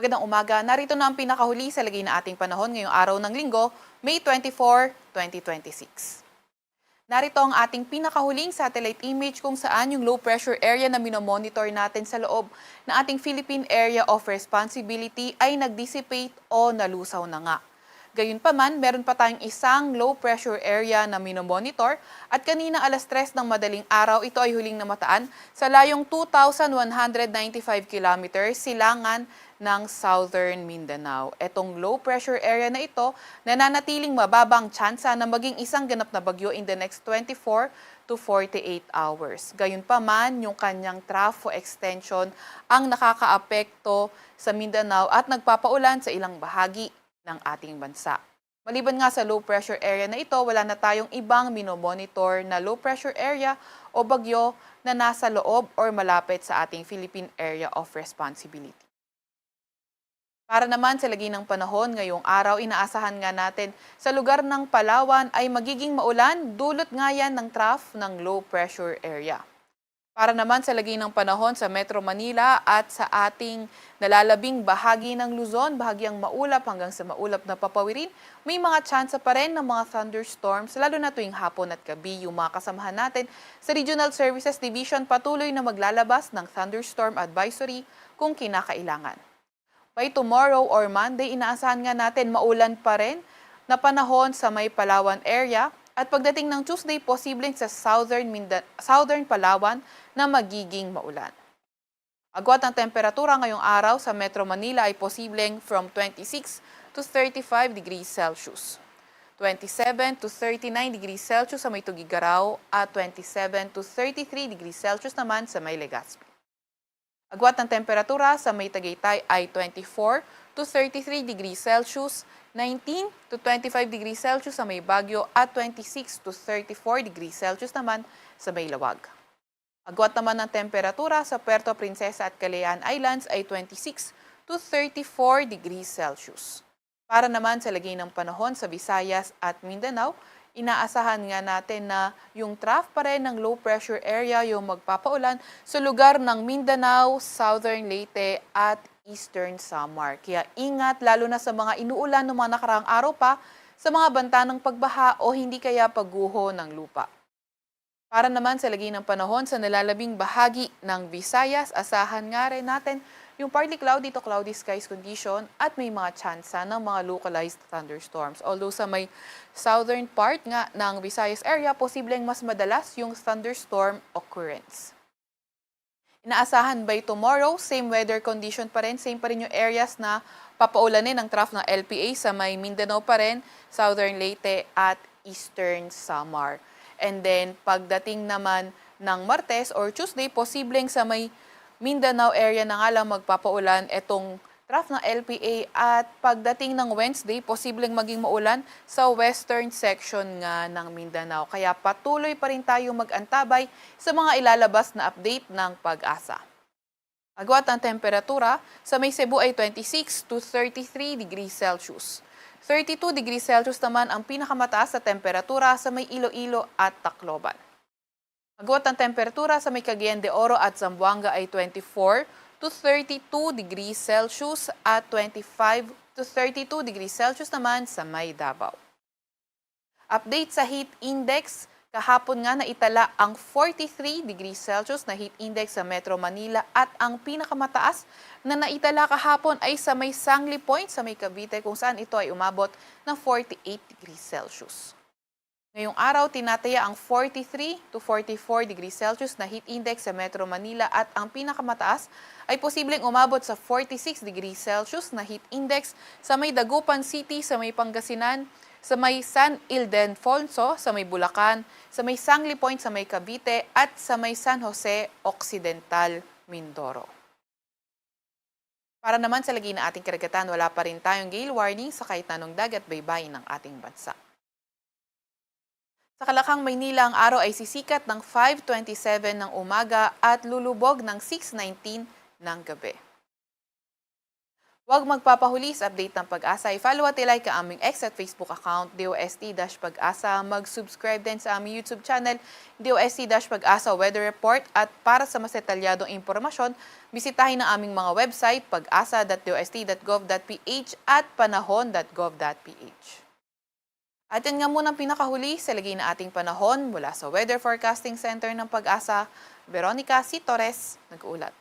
Magandang umaga. Narito na ang pinakahuli sa lagay na ating panahon ngayong araw ng Linggo, May 24, 2026. Narito ang ating pinakahuling satellite image kung saan yung low pressure area na minomonitor natin sa loob ng ating Philippine Area of Responsibility ay nag-dissipate o nalusaw na nga. Gayunpaman, meron pa tayong isang low pressure area na minomonitor at kanina alas 3 ng madaling araw ito ay huling namataan sa layong 2,195 kilometers silangan ng Southern Mindanao. Etong low pressure area na ito nananatiling mababang tsansa na maging isang ganap na bagyo in the next 24 to 48 hours. Gayunpaman, yung kanyang trough extension ang nakakaapekto sa Mindanao at nagpapaulan sa ilang bahagi ng ating bansa. Maliban nga sa low pressure area na ito, wala na tayong ibang minomonitor na low pressure area o bagyo na nasa loob or malapit sa ating Philippine Area of Responsibility. Para naman sa lagi ng panahon ngayong araw, inaasahan nga natin sa lugar ng Palawan ay magiging maulan, dulot nga yan ng trough ng low pressure area. Para naman sa lagi ng panahon sa Metro Manila at sa ating nalalabing bahagi ng Luzon, bahagyang maulap hanggang sa maulap na papawirin, may mga tsansa pa rin ng mga thunderstorms, lalo na tuwing hapon at gabi. Yung mga kasamahan natin sa Regional Services Division patuloy na maglalabas ng thunderstorm advisory kung kinakailangan. By tomorrow or Monday, inaasahan nga natin maulan pa rin na panahon sa may Palawan area. At pagdating ng Tuesday, posibleng sa Southern Palawan na magiging maulan. Agwat ng temperatura ngayong araw sa Metro Manila ay posibleng from 26 to 35 degrees Celsius. 27 to 39 degrees Celsius sa may Tugigaraw at 27 to 33 degrees Celsius naman sa may Legazpi. Agwat ng temperatura sa may Tagaytay ay 24 to 33 degrees Celsius, 19 to 25 degrees Celsius sa may Baguio at 26 to 34 degrees Celsius naman sa may Lawag. Agwat naman ng temperatura sa Puerto Princesa at Calayan Islands ay 26 to 34 degrees Celsius. Para naman sa lagay ng panahon sa Visayas at Mindanao, inaasahan nga natin na yung trough pa rin ng low pressure area yung magpapaulan sa lugar ng Mindanao, Southern Leyte at Eastern Samar. Kaya ingat lalo na sa mga inuulan ng mga nakaraang araw pa sa mga banta ng pagbaha o hindi kaya pagguho ng lupa. Para naman sa lagi ng panahon sa nalalabing bahagi ng Visayas, asahan nga rin natin yung partly cloudy to cloudy skies condition at may mga tsansa ng mga localized thunderstorms. Although sa may southern part nga ng Visayas area, posibleng mas madalas yung thunderstorm occurrence. Inaasahan by tomorrow, same weather condition pa rin, same pa rin yung areas na papaulanin ng trough ng LPA sa may Mindanao pa rin, Southern Leyte at Eastern Samar. And then pagdating naman ng Martes or Tuesday, posibleng sa may Mindanao area na nga lang magpapaulan itong trough ng LPA at pagdating ng Wednesday, posibleng maging maulan sa western section nga ng Mindanao. Kaya patuloy pa rin tayo mag-antabay sa mga ilalabas na update ng Pag-asa. Agwat ang temperatura sa may Cebu ay 26 to 33 degrees Celsius. 32 degrees Celsius naman ang pinakamataas na temperatura sa may Iloilo at Tacloban. Agwat ang temperatura sa may Cagayan de Oro at Zamboanga ay 24 to 32 degrees Celsius at 25 to 32 degrees Celsius naman sa may Davao. Update sa heat index, kahapon nga naitala ang 43 degrees Celsius na heat index sa Metro Manila at ang pinakamataas na naitala kahapon ay sa may Sangli Point sa may Cavite kung saan ito ay umabot ng 48 degrees Celsius. Ngayong araw, tinataya ang 43 to 44 degrees Celsius na heat index sa Metro Manila at ang pinakamataas ay posibleng umabot sa 46 degrees Celsius na heat index sa may Dagupan City, sa may Pangasinan, sa may San Ildefonso, sa may Bulacan, sa may Sangli Point, sa may Cavite at sa may San Jose Occidental, Mindoro. Para naman sa lagi na ating karagatan, wala pa rin tayong gale warning sa kahit anong dagat baybayin ng ating bansa. Sa Kalakang, Maynila, ang araw ay sisikat ng 5:27 ng umaga at lulubog ng 6:19 ng gabi. Huwag magpapahuli sa update ng Pag-asa. I-follow at i-like ang aming X at Facebook account, DOST-Pag-asa. Mag-subscribe din sa aming YouTube channel, DOST-Pag-asa Weather Report. At para sa mas detalyadong impormasyon, bisitahin ang aming mga website, pag-asa.dost.gov.ph at panahon.gov.ph. At yan nga muna ang pinakahuli sa lagay na ating panahon mula sa Weather Forecasting Center ng Pag-asa. Veronica C. Torres, nag-uulat.